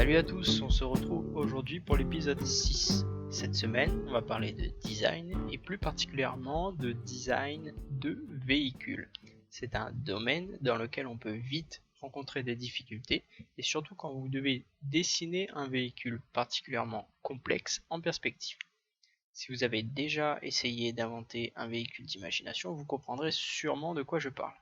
Salut à tous, on se retrouve aujourd'hui pour l'épisode 6. Cette semaine, on va parler de design et plus particulièrement de design de véhicules. C'est un domaine dans lequel on peut vite rencontrer des difficultés et surtout quand vous devez dessiner un véhicule particulièrement complexe en perspective. Si vous avez déjà essayé d'inventer un véhicule d'imagination, vous comprendrez sûrement de quoi je parle.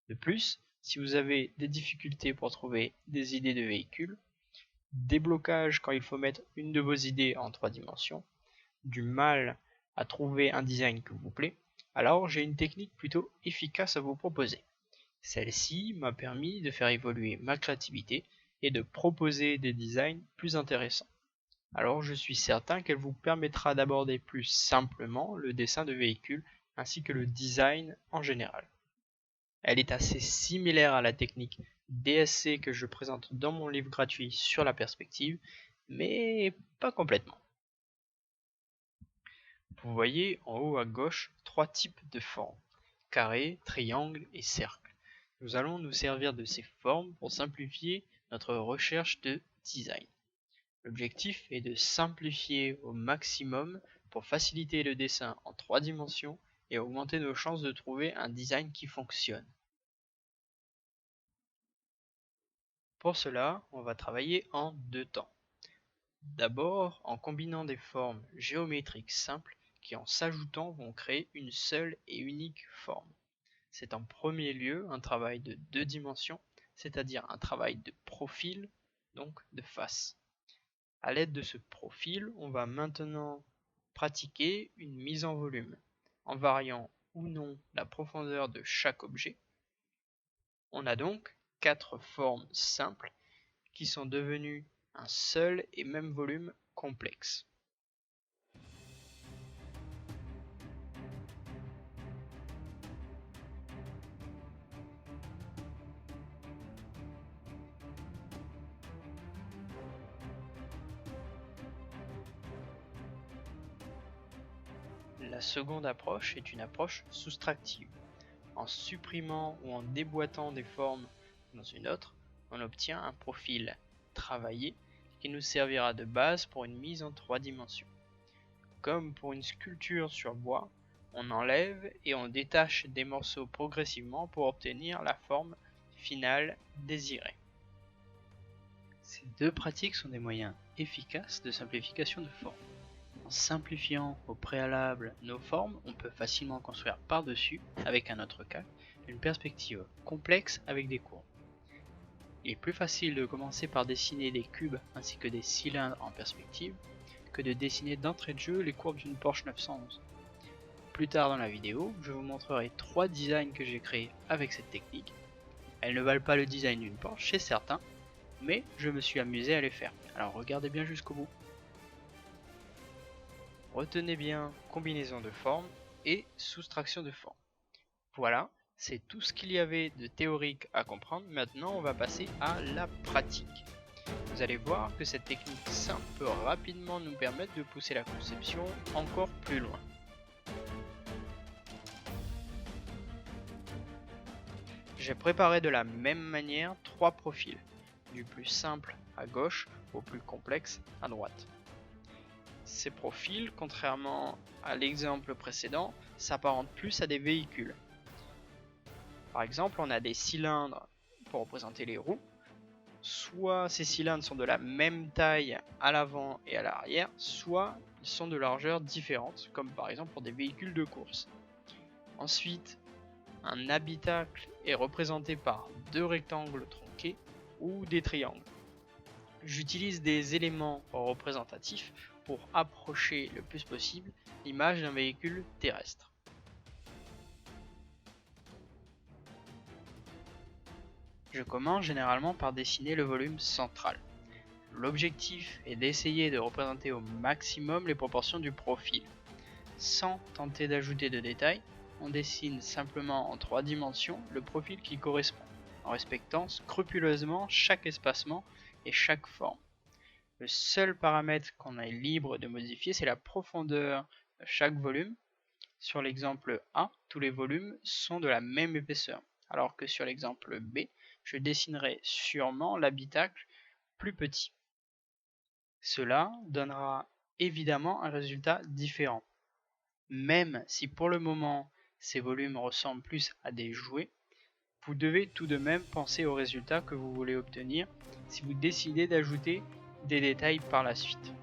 De plus, si vous avez des difficultés pour trouver des idées de véhicules, des blocages quand il faut mettre une de vos idées en 3 dimensions, du mal à trouver un design qui vous plaît, alors j'ai une technique plutôt efficace à vous proposer. Celle-ci m'a permis de faire évoluer ma créativité et de proposer des designs plus intéressants. Alors je suis certain qu'elle vous permettra d'aborder plus simplement le dessin de véhicules ainsi que le design en général. Elle est assez similaire à la technique DSC que je présente dans mon livre gratuit sur la perspective, mais pas complètement. Vous voyez en haut à gauche 3 types de formes, carré, triangle et cercle. Nous allons nous servir de ces formes pour simplifier notre recherche de design. L'objectif est de simplifier au maximum pour faciliter le dessin en 3 dimensions et augmenter nos chances de trouver un design qui fonctionne. Pour cela, on va travailler en 2 temps. D'abord, en combinant des formes géométriques simples qui en s'ajoutant vont créer une seule et unique forme. C'est en premier lieu un travail de 2 dimensions, c'est-à-dire un travail de profil, donc de face. À l'aide de ce profil, on va maintenant pratiquer une mise en volume, en variant ou non la profondeur de chaque objet. On a donc 4 formes simples qui sont devenues un seul et même volume complexe. La seconde approche est une approche soustractive. En supprimant ou en déboîtant des formes dans une autre, on obtient un profil travaillé qui nous servira de base pour une mise en 3 dimensions. Comme pour une sculpture sur bois, on enlève et on détache des morceaux progressivement pour obtenir la forme finale désirée. Ces 2 pratiques sont des moyens efficaces de simplification de formes. En simplifiant au préalable nos formes, on peut facilement construire par-dessus, avec un autre cas, une perspective complexe avec des courbes. Il est plus facile de commencer par dessiner des cubes ainsi que des cylindres en perspective que de dessiner d'entrée de jeu les courbes d'une Porsche 911. Plus tard dans la vidéo, je vous montrerai 3 designs que j'ai créés avec cette technique. Elles ne valent pas le design d'une Porsche, c'est certain, mais je me suis amusé à les faire, alors regardez bien jusqu'au bout. Retenez bien combinaison de formes et soustraction de formes. Voilà, c'est tout ce qu'il y avait de théorique à comprendre. Maintenant, on va passer à la pratique. Vous allez voir que cette technique simple peut rapidement nous permettre de pousser la conception encore plus loin. J'ai préparé de la même manière 3 profils, du plus simple à gauche au plus complexe à droite. Ces profils, contrairement à l'exemple précédent, s'apparentent plus à des véhicules. Par exemple, on a des cylindres pour représenter les roues. Soit ces cylindres sont de la même taille à l'avant et à l'arrière, soit ils sont de largeur différente, comme par exemple pour des véhicules de course. Ensuite, un habitacle est représenté par 2 rectangles tronqués ou des triangles. J'utilise des éléments représentatifs pour approcher le plus possible l'image d'un véhicule terrestre. Je commence généralement par dessiner le volume central. L'objectif est d'essayer de représenter au maximum les proportions du profil. Sans tenter d'ajouter de détails, on dessine simplement en 3 dimensions le profil qui correspond, en respectant scrupuleusement chaque espacement et chaque forme. Le seul paramètre qu'on est libre de modifier, c'est la profondeur de chaque volume. Sur l'exemple A, tous les volumes sont de la même épaisseur, alors que sur l'exemple B, je dessinerai sûrement l'habitacle plus petit. Cela donnera évidemment un résultat différent. Même si pour le moment ces volumes ressemblent plus à des jouets, vous devez tout de même penser au résultat que vous voulez obtenir si vous décidez d'ajouter des détails par la suite.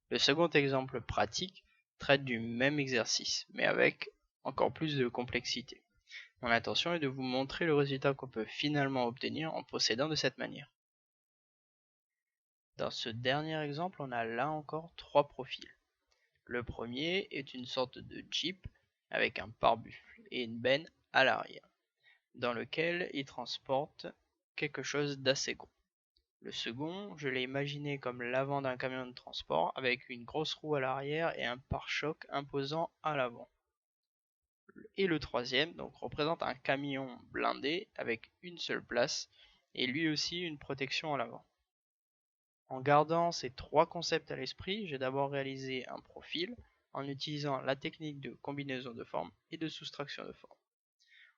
Le second exemple pratique traite du même exercice, mais avec encore plus de complexité. Mon intention est de vous montrer le résultat qu'on peut finalement obtenir en procédant de cette manière. Dans ce dernier exemple, on a là encore 3 profils. Le premier est une sorte de Jeep avec un pare-buffle et une benne à l'arrière, dans lequel il transporte quelque chose d'assez gros. Le second, je l'ai imaginé comme l'avant d'un camion de transport avec une grosse roue à l'arrière et un pare-choc imposant à l'avant. Et le troisième, donc, représente un camion blindé avec une seule place et lui aussi une protection à l'avant. En gardant ces 3 concepts à l'esprit, j'ai d'abord réalisé un profil en utilisant la technique de combinaison de formes et de soustraction de formes.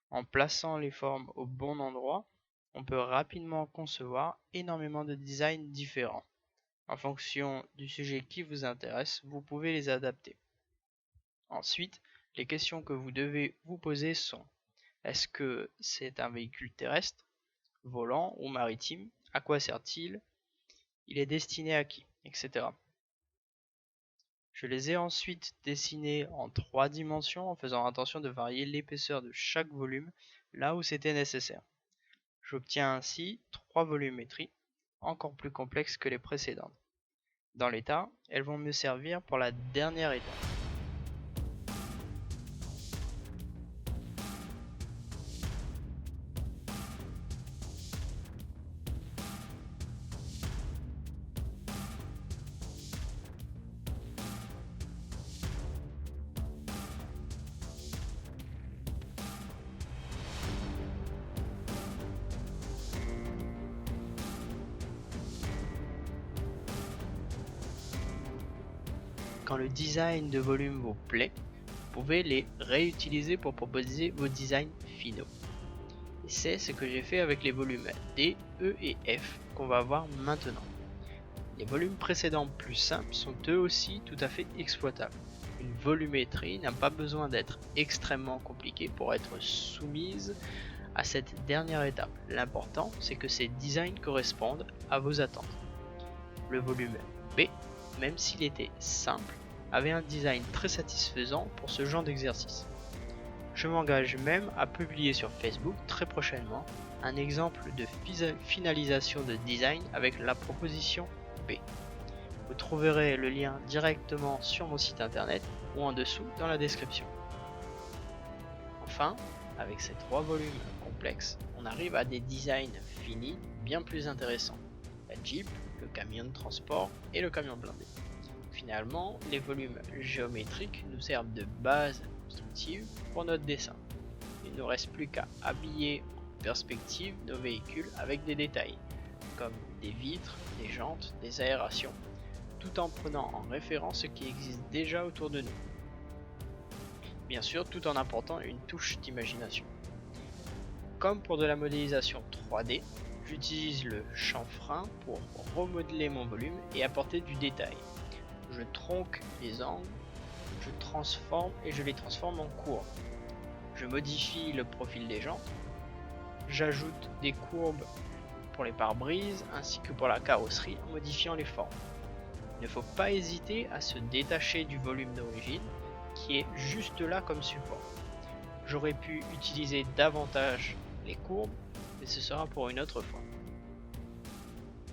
En plaçant les formes au bon endroit, on peut rapidement concevoir énormément de designs différents. En fonction du sujet qui vous intéresse, vous pouvez les adapter. Ensuite, les questions que vous devez vous poser sont: est-ce que c'est un véhicule terrestre, volant ou maritime? À quoi sert-il? Il est destiné à qui? Etc. Je les ai ensuite dessinés en 3 dimensions en faisant attention de varier l'épaisseur de chaque volume là où c'était nécessaire. J'obtiens ainsi 3 volumétries, encore plus complexes que les précédentes. Dans l'état, elles vont me servir pour la dernière étape. Quand le design de volume vous plaît, vous pouvez les réutiliser pour proposer vos designs finaux. Et c'est ce que j'ai fait avec les volumes D, E et F qu'on va voir maintenant. Les volumes précédents plus simples sont eux aussi tout à fait exploitables. une volumétrie n'a pas besoin d'être extrêmement compliquée pour être soumise à cette dernière étape. L'important, c'est que ces designs correspondent à vos attentes. Le volume B, même s'il était simple, avait un design très satisfaisant pour ce genre d'exercice. Je m'engage même à publier sur Facebook très prochainement un exemple de finalisation de design avec la proposition B. Vous trouverez le lien directement sur mon site internet ou en dessous dans la description. Enfin, avec ces 3 volumes complexes, on arrive à des designs finis bien plus intéressants. La Jeep, le camion de transport et le camion blindé. Finalement, les volumes géométriques nous servent de base constructive pour notre dessin. Il ne nous reste plus qu'à habiller en perspective nos véhicules avec des détails, comme des vitres, des jantes, des aérations, tout en prenant en référence ce qui existe déjà autour de nous. Bien sûr, tout en apportant une touche d'imagination. Comme pour de la modélisation 3D, j'utilise le chanfrein pour remodeler mon volume et apporter du détail. Je tronque les angles, je transforme et je les transforme en courbes. Je modifie le profil des jantes, j'ajoute des courbes pour les pare-brises ainsi que pour la carrosserie en modifiant les formes. Il ne faut pas hésiter à se détacher du volume d'origine qui est juste là comme support. J'aurais pu utiliser davantage les courbes, mais ce sera pour une autre fois.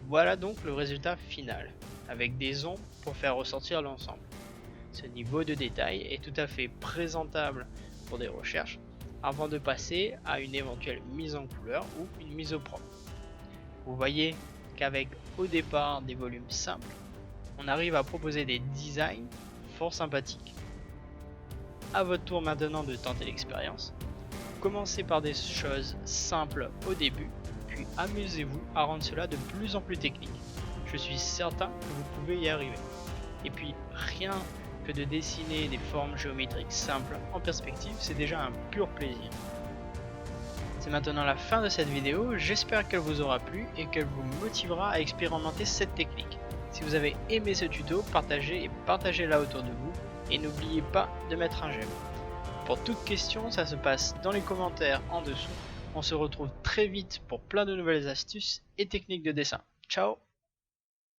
Voilà donc le résultat final, avec des ombres pour faire ressortir l'ensemble. Ce niveau de détail est tout à fait présentable pour des recherches, avant de passer à une éventuelle mise en couleur ou une mise au propre. Vous voyez qu'avec au départ des volumes simples, on arrive à proposer des designs fort sympathiques. À votre tour maintenant de tenter l'expérience. Commencez par des choses simples au début, puis amusez-vous à rendre cela de plus en plus technique. Je suis certain que vous pouvez y arriver. Et puis rien que de dessiner des formes géométriques simples en perspective, c'est déjà un pur plaisir. C'est maintenant la fin de cette vidéo, j'espère qu'elle vous aura plu et qu'elle vous motivera à expérimenter cette technique. Si vous avez aimé ce tuto, partagez-la autour de vous et n'oubliez pas de mettre un j'aime. Pour toute question, ça se passe dans les commentaires en dessous. On se retrouve très vite pour plein de nouvelles astuces et techniques de dessin. Ciao!